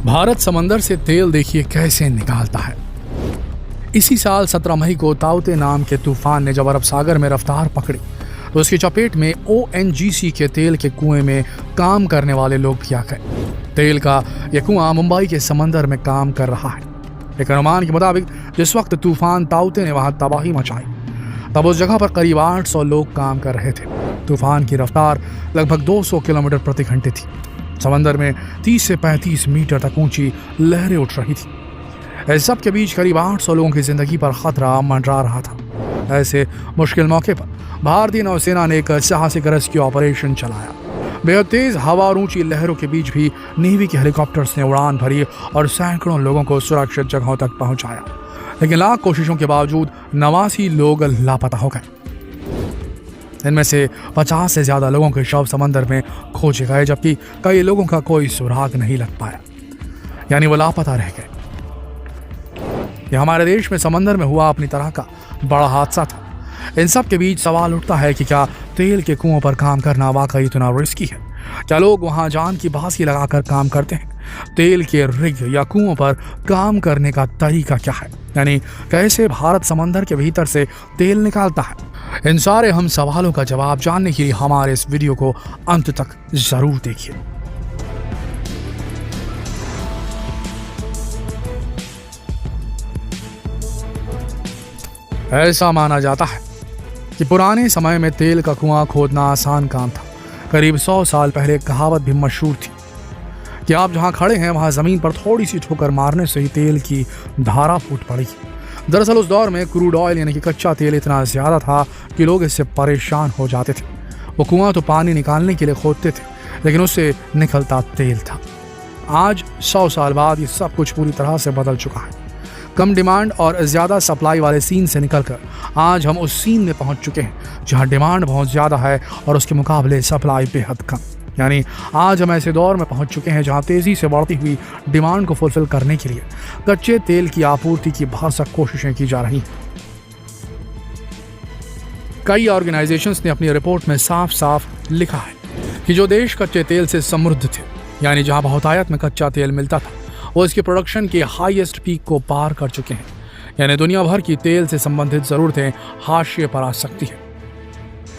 भारत समंदर से तेल देखिए कैसे निकालता है। इसी साल 17 मई को ताउते नाम के तूफान ने जब अरब सागर में रफ्तार पकड़ी तो उसकी चपेट में ONGC के तेल के कुएं में काम करने वाले लोग भी आ गए। तेल का यह कुआं मुंबई के समंदर में काम कर रहा है। एक अनुमान के मुताबिक जिस वक्त तूफान ताउते ने वहां तबाही मचाई तब उस जगह पर करीब 800 लोग काम कर रहे थे। तूफान की रफ्तार लगभग 200 किलोमीटर प्रति घंटे थी। समंदर में 30 से 35 मीटर तक ऊंची लहरें उठ रही थी। इस सब के बीच करीब 800 लोगों की जिंदगी पर खतरा मंडरा रहा था। ऐसे मुश्किल मौके पर भारतीय नौसेना ने एक साहसिक रेस्क्यू ऑपरेशन चलाया। बेहद तेज हवा और ऊंची लहरों के बीच भी नेवी के हेलीकॉप्टर्स ने उड़ान भरी और सैकड़ों लोगों को सुरक्षित जगहों तक पहुंचाया। लेकिन लाख कोशिशों के बावजूद 89 लोग लापता हो गए। इनमें से 50 से ज्यादा लोगों के शव समंदर में खोजे गए, जबकि कई लोगों का कोई सुराग नहीं लग पाया, यानी वो लापता रह गए। यह हमारे देश में समंदर में हुआ अपनी तरह का बड़ा हादसा था। इन सब के बीच सवाल उठता है कि क्या तेल के कुओं पर काम करना वाकई इतना रिस्की है? क्या लोग वहां जान की बाजी लगाकर काम करते हैं? तेल के रिग या कुओं पर काम करने का तरीका क्या है? यानी कैसे भारत समंदर के भीतर से तेल निकालता है? इन सारे हम सवालों का जवाब जानने के लिए हमारे इस वीडियो को अंत तक जरूर देखिए। ऐसा माना जाता है कि पुराने समय में तेल का कुआं खोदना आसान काम था। करीब 100 साल पहले एक कहावत भी मशहूर थी कि आप जहां खड़े हैं वहां जमीन पर थोड़ी सी ठोकर मारने से ही तेल की धारा फूट पड़ी। दरअसल उस दौर में क्रूड ऑयल यानी कि कच्चा तेल इतना ज्यादा था कि लोग इससे परेशान हो जाते थे। वो कुआं तो पानी निकालने के लिए खोदते थे, लेकिन उससे निकलता तेल था। आज 100 साल बाद ये सब कुछ पूरी तरह से बदल चुका है। कम डिमांड और ज्यादा सप्लाई वाले सीन से निकलकर आज हम उस सीन में पहुंच चुके हैं जहां डिमांड बहुत ज्यादा है और उसके मुकाबले सप्लाई बेहद कम। यानी आज हम ऐसे दौर में पहुंच चुके हैं जहां तेजी से बढ़ती हुई डिमांड को फुलफिल करने के लिए कच्चे तेल की आपूर्ति की भरसक कोशिशें की जा रही हैं। कई ऑर्गेनाइजेशंस ने अपनी रिपोर्ट में साफ साफ लिखा है कि जो देश कच्चे तेल से समृद्ध थे, यानी जहां बहुतायत में कच्चा तेल मिलता था, वो इसके प्रोडक्शन के हाईएस्ट पीक को पार कर चुके हैं। यानी दुनिया भर की तेल से संबंधित जरूरतें हाशिए पर आ सकती हैं।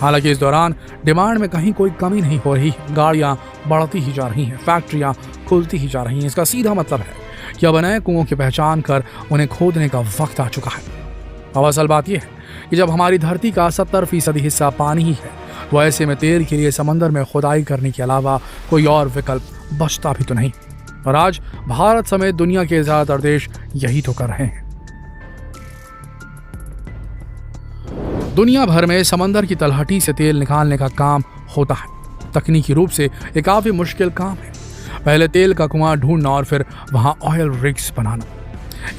हालांकि इस दौरान डिमांड में कहीं कोई कमी नहीं हो रही। गाड़ियां बढ़ती ही जा रही हैं, फैक्ट्रियां खुलती ही जा रही हैं। इसका सीधा मतलब है कि अब नए कुओं की पहचान कर उन्हें खोदने का वक्त आ चुका है। अब असल बात यह है कि जब हमारी धरती का 70% हिस्सा पानी ही है, वो ऐसे में तेल के लिए समंदर में खुदाई करने के अलावा कोई और विकल्प बचता भी तो नहीं। और आज भारत समेत दुनिया के ज्यादातर देश यही तो कर रहे हैं। दुनिया भर में समंदर की तलहटी से तेल निकालने का काम होता है। तकनीकी रूप से एक काफी मुश्किल काम है। पहले तेल का कुआं ढूंढना और फिर वहां ऑयल रिग्स बनाना,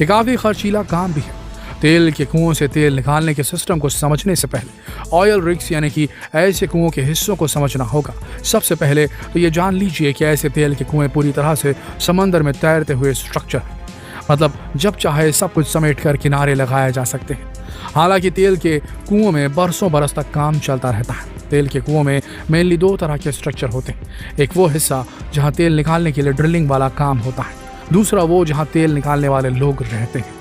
एक काफी खर्चीला काम भी है। तेल के कुओं से तेल निकालने के सिस्टम को समझने से पहले ऑयल रिग्स यानी कि ऐसे कुओं के हिस्सों को समझना होगा। सबसे पहले तो ये जान लीजिए कि ऐसे तेल के कुएं पूरी तरह से समंदर में तैरते हुए स्ट्रक्चर है। मतलब जब चाहे सब कुछ समेट कर किनारे लगाए जा सकते हैं। हालांकि तेल के कुओं में बरसों बरस तक काम चलता रहता है। तेल के कुओं में मेनली 2 तरह के स्ट्रक्चर होते हैं। एक वो हिस्सा जहां तेल निकालने के लिए ड्रिलिंग वाला काम होता है, दूसरा वो जहां तेल निकालने वाले लोग रहते हैं।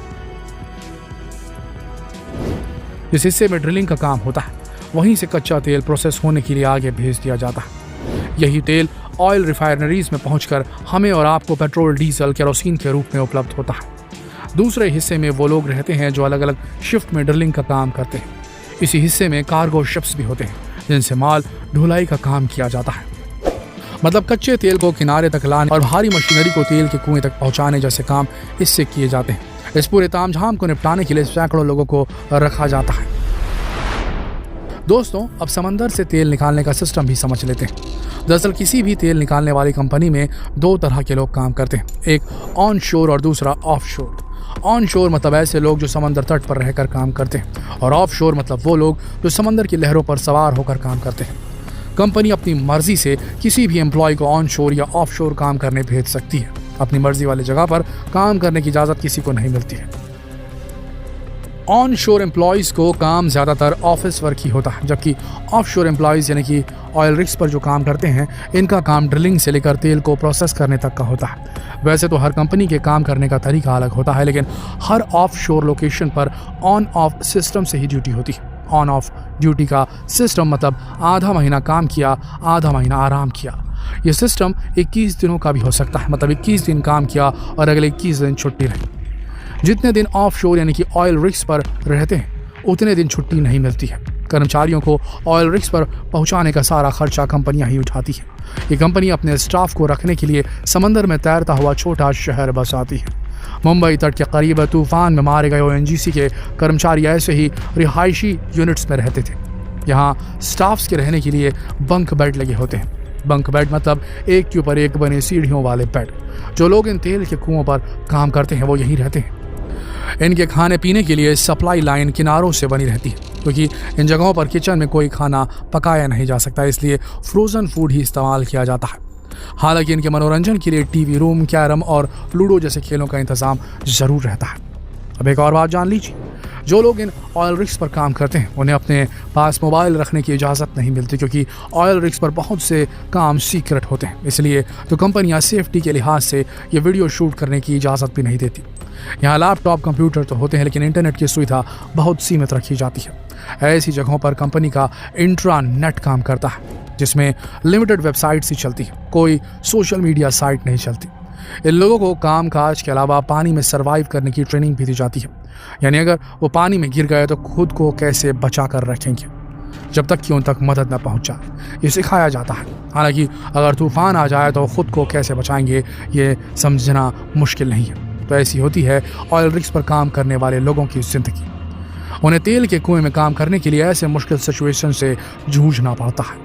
जिस हिस्से में ड्रिलिंग का काम होता है वहीं से कच्चा तेल प्रोसेस होने के लिए आगे भेज दिया जाता है। यही तेल ऑयल रिफाइनरीज में पहुंचकर हमें और आपको पेट्रोल, डीजल, केरोसिन के रूप में उपलब्ध होता है। दूसरे हिस्से में वो लोग रहते हैं जो अलग अलग शिफ्ट में ड्रिलिंग का काम करते हैं। इसी हिस्से में कार्गो शिप्स भी होते हैं जिनसे माल ढुलाई का काम किया जाता है। मतलब कच्चे तेल को किनारे तक लाने और भारी मशीनरी को तेल के कुएं तक पहुंचाने जैसे काम इससे किए जाते हैं। इस पूरे तामझाम को निपटाने के लिए सैकड़ों लोगों को रखा जाता है। दोस्तों, अब समंदर से तेल निकालने का सिस्टम भी समझ लेते हैं। दरअसल किसी भी तेल निकालने वाली कंपनी में 2 तरह के लोग काम करते हैं, एक ऑन शोर और दूसरा ऑफ शोर। ऑन शोर मतलब ऐसे लोग जो समंदर तट पर रहकर काम करते हैं, और ऑफ शोर मतलब वो लोग जो समंदर की लहरों पर सवार होकर काम करते हैं। कंपनी अपनी मर्जी से किसी भी एम्प्लॉय को ऑन शोर या ऑफ शोर काम करने भेज सकती है। अपनी मर्जी वाली जगह पर काम करने की इजाजत किसी को नहीं मिलती है। ऑन शोर एम्प्लॉयज़ को काम ज़्यादातर ऑफिस वर्क ही होता है, जबकि ऑफ शोर एम्प्लॉयज़ यानी कि ऑयल रिग्स पर जो काम करते हैं, इनका काम ड्रिलिंग से लेकर तेल को प्रोसेस करने तक का होता है। वैसे तो हर कंपनी के काम करने का तरीका अलग होता है, लेकिन हर ऑफ शोर लोकेशन पर ऑन ऑफ सिस्टम से ही ड्यूटी होती है। ऑन ऑफ ड्यूटी का सिस्टम मतलब आधा महीना काम किया, आधा महीना आराम किया। ये सिस्टम 21 दिनों का भी हो सकता है, मतलब 21 दिन काम किया और अगले 21 दिन छुट्टी रही। जितने दिन ऑफ शोर यानी कि ऑयल रिग्स पर रहते हैं, उतने दिन छुट्टी नहीं मिलती है। कर्मचारियों को ऑयल रिग्स पर पहुंचाने का सारा खर्चा कंपनियां ही उठाती है। ये कंपनी अपने स्टाफ को रखने के लिए समंदर में तैरता हुआ छोटा शहर बसाती है। मुंबई तट के करीब तूफान में मारे गए ONGC के कर्मचारी ऐसे ही रिहायशी यूनिट्स में रहते थे। यहाँ स्टाफ्स के रहने के लिए बंक बेड लगे होते हैं। बंक बेड मतलब एक के ऊपर एक बने सीढ़ियों वाले बेड। जो लोग इन तेल के कुओं पर काम करते हैं वो यहीं रहते हैं। इनके खाने पीने के लिए सप्लाई लाइन किनारों से बनी रहती है, क्योंकि इन जगहों पर किचन में कोई खाना पकाया नहीं जा सकता, इसलिए फ्रोजन फूड ही इस्तेमाल किया जाता है। हालांकि इनके मनोरंजन के लिए टीवी रूम, कैरम और लूडो जैसे खेलों का इंतजाम जरूर रहता है। अब एक और बात जान लीजिए, जो लोग इन ऑयल रिग्स पर काम करते हैं उन्हें अपने पास मोबाइल रखने की इजाज़त नहीं मिलती, क्योंकि ऑयल रिग्स पर बहुत से काम सीक्रेट होते हैं। इसलिए तो कंपनियां सेफ्टी के लिहाज से ये वीडियो शूट करने की इजाज़त भी नहीं देती। यहाँ लैपटॉप, कंप्यूटर तो होते हैं, लेकिन इंटरनेट की सुविधा बहुत सीमित रखी जाती है। ऐसी जगहों पर कंपनी का इंट्रानेट काम करता है, जिसमें लिमिटेड वेबसाइट्स ही चलती है, कोई सोशल मीडिया साइट नहीं चलती। इन लोगों को काम काज के अलावा पानी में सर्वाइव करने की ट्रेनिंग भी दी जाती है, यानी अगर वो पानी में गिर गए तो खुद को कैसे बचा कर रखेंगे जब तक कि उन तक मदद न पहुंच जाए, ये सिखाया जाता है। हालांकि अगर तूफान आ जाए तो खुद को कैसे बचाएंगे ये समझना मुश्किल नहीं है। तो ऐसी होती है ऑयल रिग्स पर काम करने वाले लोगों की जिंदगी। उन्हें तेल के कुएं में काम करने के लिए ऐसे मुश्किल सिचुएशन से जूझना पड़ता है।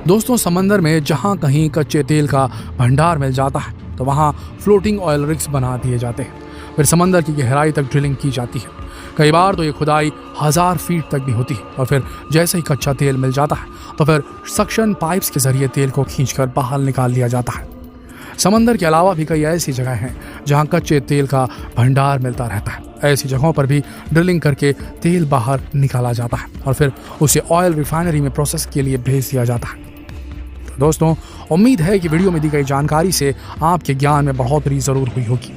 दोस्तों, समंदर में जहाँ कहीं कच्चे तेल का भंडार मिल जाता है तो वहाँ फ्लोटिंग ऑयल रिग्स बना दिए जाते हैं। फिर समंदर की गहराई तक ड्रिलिंग की जाती है। कई बार तो ये खुदाई 1000 फीट तक भी होती है, और फिर जैसे ही कच्चा तेल मिल जाता है तो फिर सक्शन पाइप्स के जरिए तेल को खींचकर बाहर निकाल लिया जाता है। समंदर के अलावा भी कई ऐसी जगह हैं जहां कच्चे तेल का भंडार मिलता रहता है। ऐसी जगहों पर भी ड्रिलिंग करके तेल बाहर निकाला जाता है और फिर उसे ऑयल रिफाइनरी में प्रोसेस के लिए भेज दिया जाता है। तो दोस्तों, उम्मीद है कि वीडियो में दी गई जानकारी से आपके ज्ञान में बढ़ोतरी ज़रूर हुई होगी।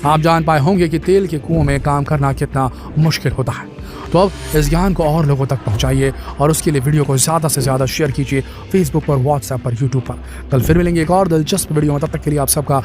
आप जान पाए होंगे कि तेल के कुओं में काम करना कितना मुश्किल होता है। तो अब इस ज्ञान को और लोगों तक पहुंचाइए और उसके लिए वीडियो को ज़्यादा से ज़्यादा शेयर कीजिए फेसबुक पर, व्हाट्सएप पर, यूट्यूब पर। कल फिर मिलेंगे एक और दिलचस्प वीडियो में, तब तक के लिए आप सबका